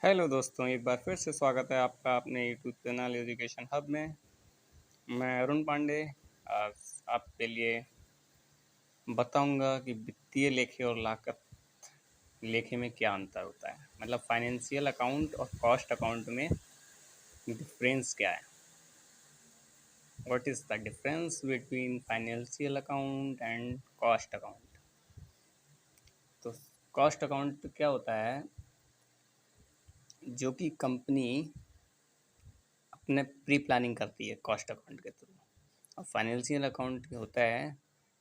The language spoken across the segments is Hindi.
हेलो दोस्तों, एक बार फिर से स्वागत है आपका अपने यूट्यूब चैनल एजुकेशन हब में। मैं अरुण पांडे आज आपके लिए बताऊंगा कि वित्तीय लेखे और लागत लेखे में क्या अंतर होता है। मतलब फाइनेंशियल अकाउंट और कॉस्ट अकाउंट में डिफरेंस क्या है। What is the difference between financial account and cost account. तो कॉस्ट अकाउंट क्या होता है, जो कि कंपनी अपने प्री प्लानिंग करती है कॉस्ट अकाउंट के थ्रू। और फाइनेंशियल अकाउंट होता है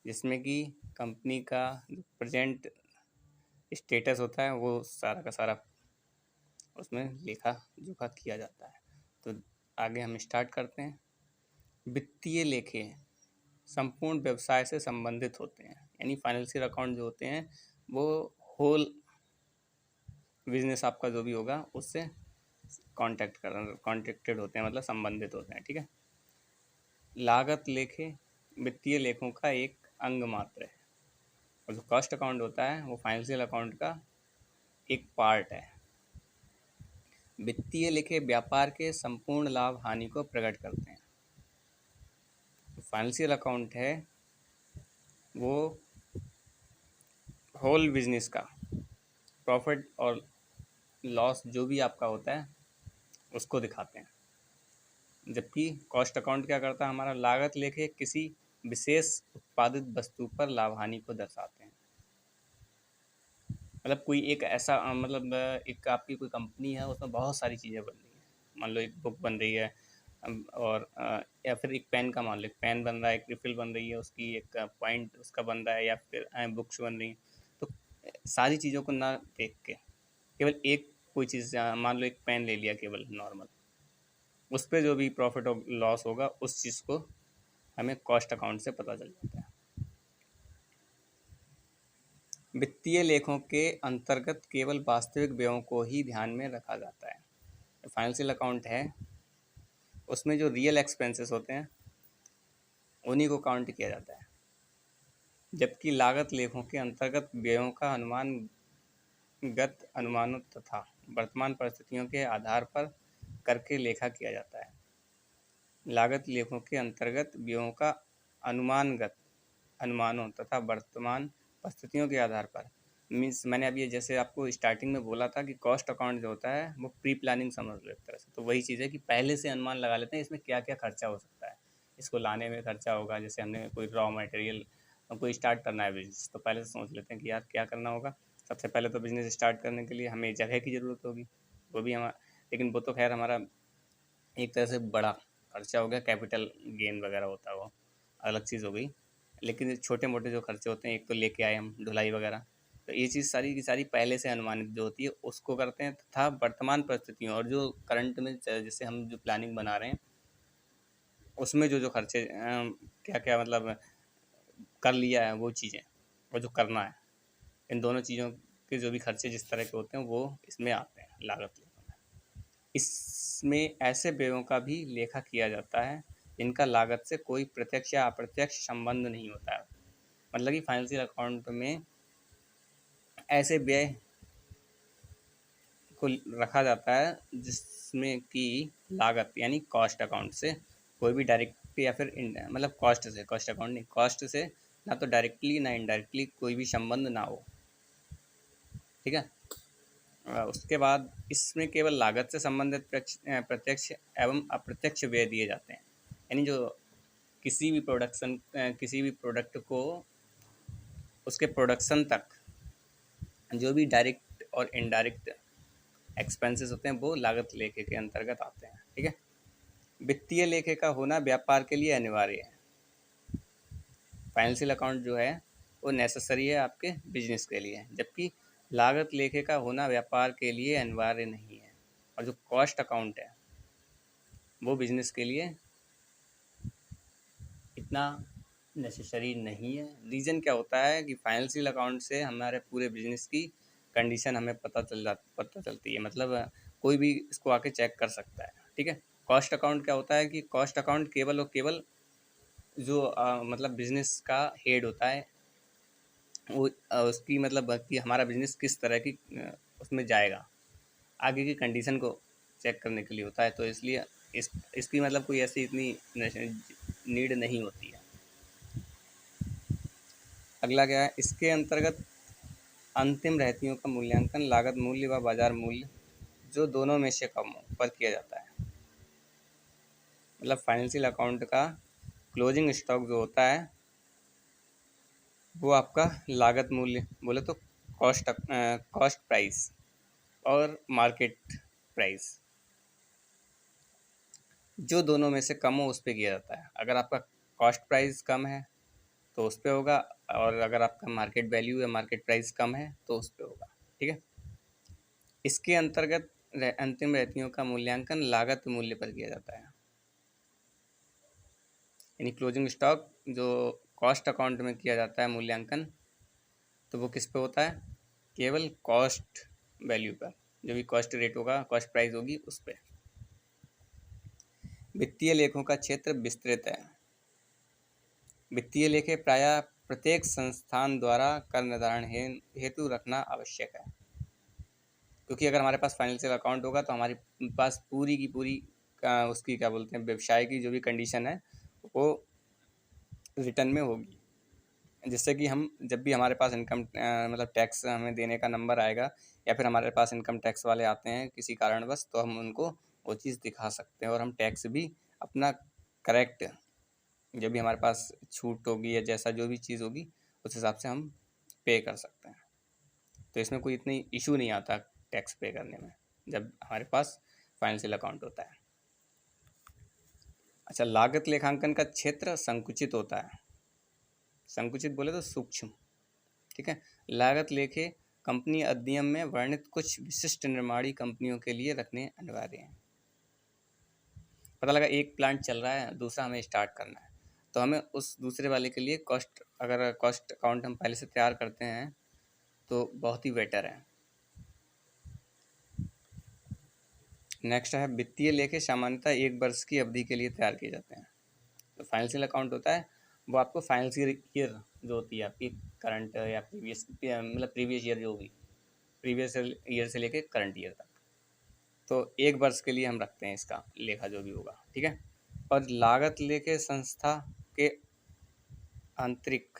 जिसमें कि कंपनी का जो प्रेजेंट स्टेटस होता है वो सारा का सारा उसमें लेखा जोखा किया जाता है। तो आगे हम स्टार्ट करते हैं। वित्तीय लेखे संपूर्ण व्यवसाय से संबंधित होते हैं, यानी फाइनेंशियल अकाउंट जो होते हैं वो होल बिजनेस आपका जो भी होगा उससे कॉन्टेक्टेड होते हैं, मतलब संबंधित होते हैं। ठीक है। लागत लेखे वित्तीय लेखों का एक अंग मात्र है, और जो कॉस्ट अकाउंट होता है वो फाइनेंशियल अकाउंट का एक पार्ट है। वित्तीय लेखे व्यापार के संपूर्ण लाभ हानि को प्रकट करते हैं। फाइनेंशियल अकाउंट है वो होल बिजनेस का प्रॉफिट और लॉस जो भी आपका होता है उसको दिखाते हैं। जबकि कॉस्ट अकाउंट क्या करता है, हमारा लागत लेखे किसी विशेष उत्पादित वस्तु पर लाभ हानि को दर्शाते हैं। मतलब कोई एक ऐसा एक आपकी कोई कंपनी है, उसमें बहुत सारी चीज़ें बन रही हैं। मान लो एक बुक बन रही है, और या फिर एक पेन का मान लो, एक पेन बन रहा है, एक रिफिल बन रही है, उसकी एक पॉइंट उसका बन रहा है, या फिर बुक्स बन रही हैं। तो सारी चीज़ों को ना देख के केवल एक कोई चीज़, मान लो एक पेन ले लिया केवल नॉर्मल, उस पर जो भी प्रॉफिट और लॉस होगा उस चीज़ को हमें कॉस्ट अकाउंट से पता चल जाता है। वित्तीय लेखों के अंतर्गत केवल वास्तविक व्ययों को ही ध्यान में रखा जाता है। फाइनेंशियल अकाउंट है उसमें जो रियल एक्सपेंसेस होते हैं उन्हीं को काउंट किया जाता है, जबकि लागत लेखों के अंतर्गत व्ययों का अनुमानगत अनुमानों तथा वर्तमान परिस्थितियों के आधार पर करके लेखा किया जाता है। लागत लेखों के अंतर्गत व्ययों का अनुमानगत अनुमानों तथा वर्तमान परिस्थितियों के आधार पर मीन्स, मैंने अभी ये जैसे आपको स्टार्टिंग में बोला था कि कॉस्ट अकाउंट जो होता है वो प्री प्लानिंग समझ लो एक तरह से। तो वही चीज़ है कि पहले से अनुमान लगा लेते हैं इसमें क्या क्या खर्चा हो सकता है। इसको लाने में खर्चा होगा, जैसे हमने कोई रॉ मटेरियल कोई स्टार्ट करना है बिजनेस, तो पहले से सोच लेते हैं कि यार क्या करना होगा। सबसे पहले तो बिजनेस स्टार्ट करने के लिए हमें जगह की ज़रूरत होगी, वो भी हमारा, लेकिन वो तो खैर हमारा एक तरह से बड़ा खर्चा हो गया, कैपिटल गेन वगैरह होता है वो अलग चीज़ हो गई। लेकिन छोटे मोटे जो खर्चे होते हैं, एक तो लेके आए हम ढुलाई वगैरह, तो ये चीज़ सारी की सारी पहले से अनुमानित जो होती है उसको करते हैं, तथा वर्तमान परिस्थितियों और जो करंट में जैसे हम जो प्लानिंग बना रहे हैं उसमें जो जो खर्चे क्या क्या मतलब कर लिया है वो चीज़ें, और जो करना है, इन दोनों चीज़ों के जो भी खर्चे जिस तरह के होते हैं वो इसमें आते हैं लागत लेखा में। इसमें ऐसे व्ययों का भी लेखा किया जाता है जिनका लागत से कोई प्रत्यक्ष या अप्रत्यक्ष संबंध नहीं होता है। मतलब कि फाइनेंशियल अकाउंट में ऐसे व्यय को रखा जाता है जिसमें कि लागत यानी कॉस्ट अकाउंट से कोई भी डायरेक्ट या फिर मतलब कॉस्ट से, कॉस्ट अकाउंट नहीं, कॉस्ट से ना तो डायरेक्टली ना इनडायरेक्टली कोई भी संबंध ना हो। ठीक है। उसके बाद इसमें केवल लागत से संबंधित प्रत्यक्ष एवं अप्रत्यक्ष व्यय दिए जाते हैं। यानी जो किसी भी प्रोडक्ट को उसके प्रोडक्शन तक जो भी डायरेक्ट और इनडायरेक्ट एक्सपेंसेस होते हैं वो लागत लेखे के अंतर्गत आते हैं। ठीक है। वित्तीय लेखे का होना व्यापार के लिए अनिवार्य है। फाइनेंशियल अकाउंट जो है वो नेसेसरी है आपके बिजनेस के लिए, जबकि लागत लेखे का होना व्यापार के लिए अनिवार्य नहीं है। और जो कॉस्ट अकाउंट है वो बिजनेस के लिए इतना नेसेसरी नहीं है। रीज़न क्या होता है कि फाइनेंशियल अकाउंट से हमारे पूरे बिजनेस की कंडीशन हमें पता चलती है, मतलब कोई भी इसको आके चेक कर सकता है। ठीक है। कॉस्ट अकाउंट क्या होता है कि कॉस्ट अकाउंट केवल और केवल जो मतलब बिजनेस का हेड होता है वो उसकी मतलब कि हमारा बिजनेस किस तरह की उसमें जाएगा, आगे की कंडीशन को चेक करने के लिए होता है, तो इसलिए इसकी मतलब कोई ऐसी इतनी नीड नहीं होती है। अगला क्या है, इसके अंतर्गत अंतिम रहतियों का मूल्यांकन लागत मूल्य व बाजार मूल्य जो दोनों में से कम हो पर किया जाता है। मतलब फाइनेंशियल अकाउंट का क्लोजिंग स्टॉक जो होता है वो आपका लागत मूल्य बोले तो कॉस्ट प्राइस और मार्केट प्राइस जो दोनों में से कम हो उस पर किया जाता है। अगर आपका कॉस्ट प्राइस कम है तो उस पर होगा, और अगर आपका मार्केट वैल्यू या मार्केट प्राइस कम है तो उस पर होगा। ठीक है। इसके अंतर्गत अंतिम रहतियों का मूल्यांकन लागत मूल्य पर किया जाता है। यानी क्लोजिंग स्टॉक जो कॉस्ट अकाउंट में किया जाता है मूल्यांकन, तो वो किस पे होता है, केवल कॉस्ट वैल्यू पर, जो भी कॉस्ट रेट होगा, कॉस्ट प्राइस होगी उस पर। वित्तीय लेखों का क्षेत्र विस्तृत है। वित्तीय लेखे प्रायः प्रत्येक संस्थान द्वारा कर निर्धारण हेतु रखना आवश्यक है, क्योंकि अगर हमारे पास फाइनेंशियल अकाउंट होगा तो हमारे पास पूरी की पूरी उसकी क्या बोलते हैं, व्यवसाय की जो भी कंडीशन है वो रिटर्न में होगी, जिससे कि हम जब भी हमारे पास इनकम मतलब टैक्स हमें देने का नंबर आएगा, या फिर हमारे पास इनकम टैक्स वाले आते हैं किसी कारणवश, तो हम उनको वो चीज़ दिखा सकते हैं और हम टैक्स भी अपना करेक्ट, जब भी हमारे पास छूट होगी या जैसा जो भी चीज़ होगी उस हिसाब से हम पे कर सकते हैं। तो इसमें कोई इतनी इशू नहीं आता टैक्स पे करने में जब हमारे पास फाइनेंशियल अकाउंट होता है। अच्छा, लागत लेखांकन का क्षेत्र संकुचित होता है। संकुचित बोले तो सूक्ष्म। ठीक है। लागत लेखे कंपनी अधिनियम में वर्णित कुछ विशिष्ट निर्माणी कंपनियों के लिए रखने अनिवार्य हैं। पता लगा एक प्लांट चल रहा है, दूसरा हमें स्टार्ट करना है, तो हमें उस दूसरे वाले के लिए अगर कॉस्ट अकाउंट हम पहले से तैयार करते हैं तो बहुत ही बेटर है। नेक्स्ट है, वित्तीय लेखे सामान्यतः 1 वर्ष की अवधि के लिए तैयार किए जाते हैं। तो फाइनेंशियल अकाउंट होता है वो आपको फाइनेंशियल ईयर जो होती है आपकी करंट या प्रीवियस, मतलब प्रीवियस ईयर जो भी, प्रीवियस ईयर से लेके करंट ईयर तक, तो 1 वर्ष के लिए हम रखते हैं इसका लेखा जो भी होगा। ठीक है। और लागत लेखे संस्था के आंतरिक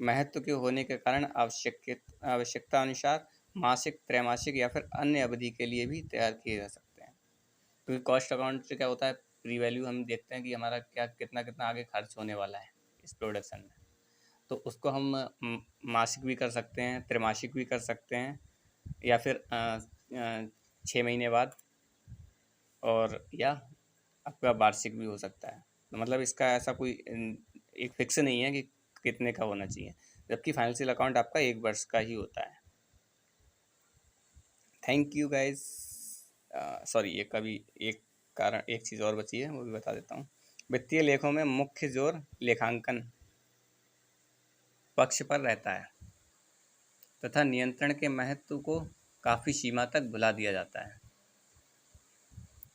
महत्व के होने के कारण आवश्यकता अनुसार मासिक, त्रैमासिक या फिर अन्य अवधि के लिए भी तैयार किए जा सकते हैं। क्योंकि कॉस्ट अकाउंट से क्या होता है, प्री वैल्यू हम देखते हैं कि हमारा क्या कितना कितना आगे खर्च होने वाला है इस प्रोडक्शन में, तो उसको हम मासिक भी कर सकते हैं, त्रैमासिक भी कर सकते हैं, या फिर 6 महीने बाद, और या आपका वार्षिक भी हो सकता है। तो मतलब इसका ऐसा कोई एक फिक्स नहीं है कि कितने का होना चाहिए, जबकि फाइनेंशियल अकाउंट आपका 1 वर्ष का ही होता है। Thank you guys. सॉरी, एक चीज़ और बची है, वो भी बता देता हूँ। वित्तीय लेखों में मुख्य जोर लेखांकन पक्ष पर रहता है तथा नियंत्रण के महत्व को काफ़ी सीमा तक भुला दिया जाता है।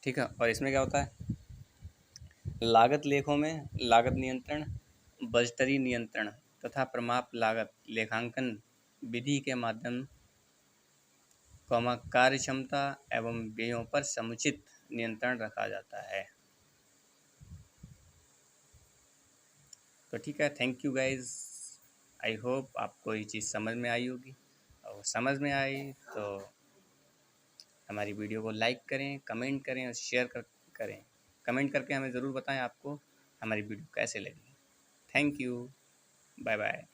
ठीक है। और इसमें क्या होता है, लागत लेखों में लागत नियंत्रण, बजटरी नियंत्रण तथा प्रमाप लागत लेखांकन विधि के माध्यम कार्य क्षमता एवं व्ययों पर समुचित नियंत्रण रखा जाता है। तो ठीक है, thank you guys. I hope आपको ये चीज़ समझ में आई होगी, और समझ में आई तो हमारी वीडियो को लाइक करें, कमेंट करें और शेयर करें। कमेंट करके हमें ज़रूर बताएं आपको हमारी वीडियो कैसे लगी। Thank you, bye bye.